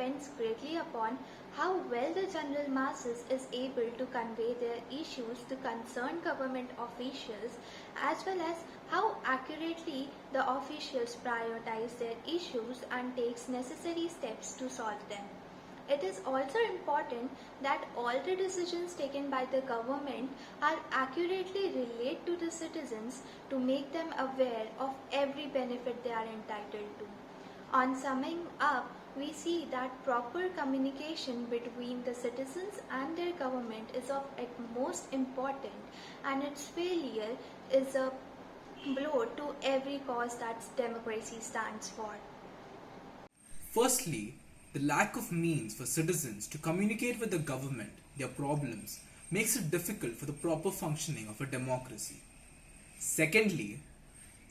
depends greatly upon how well the general masses is able to convey their issues to concerned government officials, as well as how accurately the officials prioritize their issues and takes necessary steps to solve them. It is also important that all the decisions taken by the government are accurately relayed to the citizens to make them aware of every benefit they are entitled to. On summing up, we see that proper communication between the citizens and their government is of utmost important, and its failure is a blow to every cause that democracy stands for. Firstly, the lack of means for citizens to communicate with the government their problems makes it difficult for the proper functioning of a democracy. Secondly,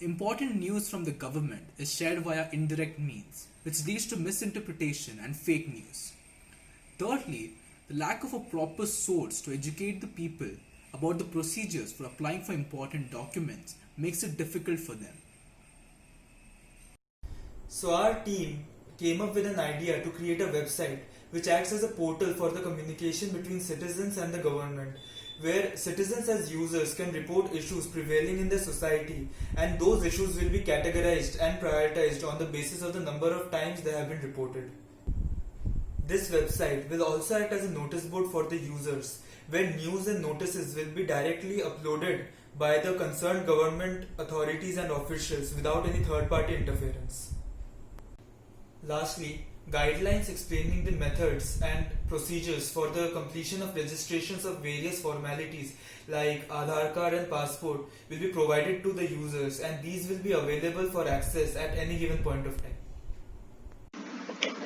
important news from the government is shared via indirect means, which leads to misinterpretation and fake news. Thirdly, the lack of a proper source to educate the people about the procedures for applying for important documents makes it difficult for them. So our team came up with an idea to create a website which acts as a portal for the communication between citizens and the government, where citizens as users can report issues prevailing in their society, and those issues will be categorized and prioritized on the basis of the number of times they have been reported. This website will also act as a notice board for the users, where news and notices will be directly uploaded by the concerned government authorities and officials without any third-party interference. Lastly, guidelines explaining the methods and procedures for the completion of registrations of various formalities like Aadhaar card and passport will be provided to the users, and these will be available for access at any given point of time.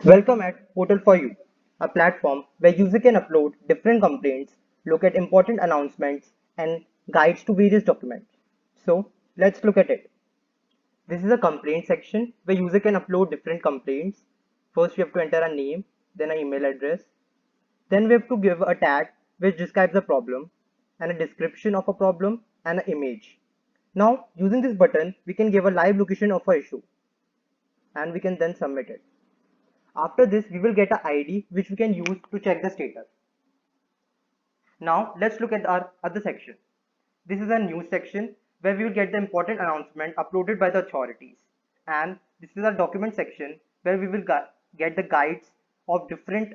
Welcome at Portal for You, a platform where user can upload different complaints, look at important announcements, and guides to various documents. So let's look at it. This is a complaint section where user can upload different complaints. First we have to enter a name, then an email address. Then we have to give a tag which describes the problem, and a description of a problem, and an image. Now using this button we can give a live location of our issue, and we can then submit it. After this we will get an ID which we can use to check the status. Now let's look at our other section. This is a news section where we will get the important announcement uploaded by the authorities, and this is a document section where we will get the guides of different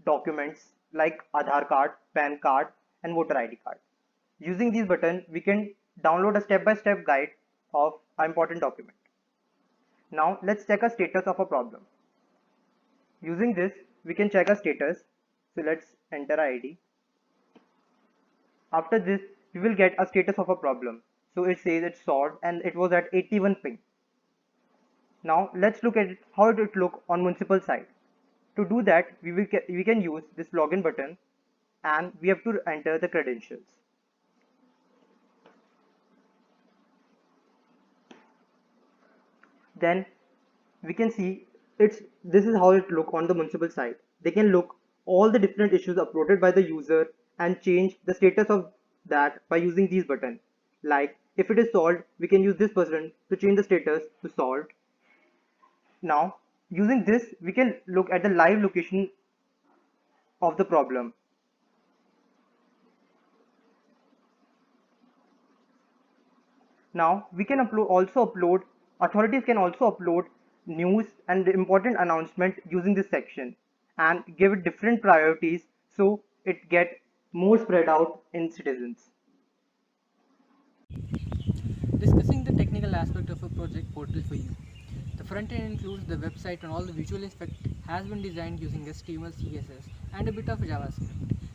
documents like Aadhaar card, PAN card, and voter ID card. Using these buttons we can download a step-by-step guide of an important document. Now let's check a status of a problem. Using this we can check a status, so let's enter ID. After this we will get a status of a problem, so it says it's solved and it was at 81 ping. Now let's look at how it would look on municipal side. To do that we can use this login button, and we have to enter the credentials. Then we can see this is how it look on the municipal side. They can look all the different issues uploaded by the user and change the status of that by using these buttons. Like if it is solved, we can use this button to change the status to solved. Now using this we can look at the live location of the problem. Now we can authorities can also upload news and important announcement using this section and give it different priorities so it get more spread out in citizens. Discussing the technical aspect of a project Portal for You. The front end includes the website, and all the visual effect has been designed using HTML, CSS, and a bit of JavaScript.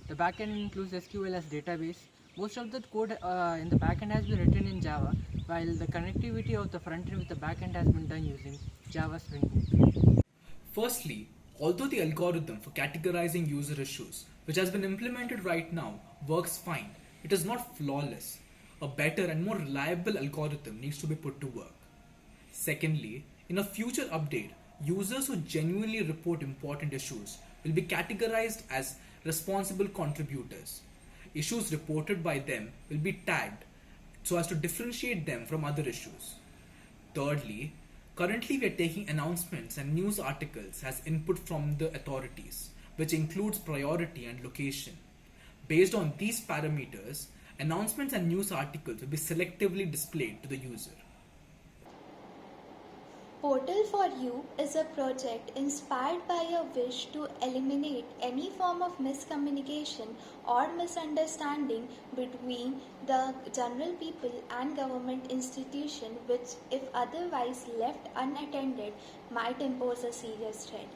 The backend includes SQL as database. Most of the code in the backend has been written in Java, while the connectivity of the front end with the backend has been done using Java Spring Boot. Firstly, although the algorithm for categorizing user issues, which has been implemented right now, works fine, it is not flawless. A better and more reliable algorithm needs to be put to work. Secondly, in a future update, users who genuinely report important issues will be categorized as responsible contributors. Issues reported by them will be tagged so as to differentiate them from other issues. Thirdly, Currently, we are taking announcements and news articles as input from the authorities, which includes priority and location. Based on these parameters, announcements and news articles will be selectively displayed to the user. Portal for You is a project inspired by a wish to eliminate any form of miscommunication or misunderstanding between the general people and government institution, which, if otherwise left unattended, might impose a serious threat.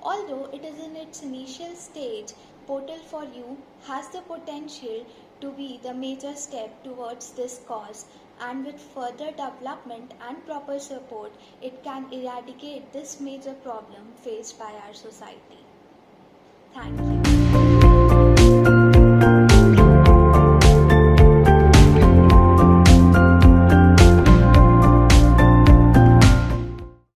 Although it is in its initial stage, Portal for You has the potential to be the major step towards this cause, and with further development and proper support, it can eradicate this major problem faced by our society. Thank you.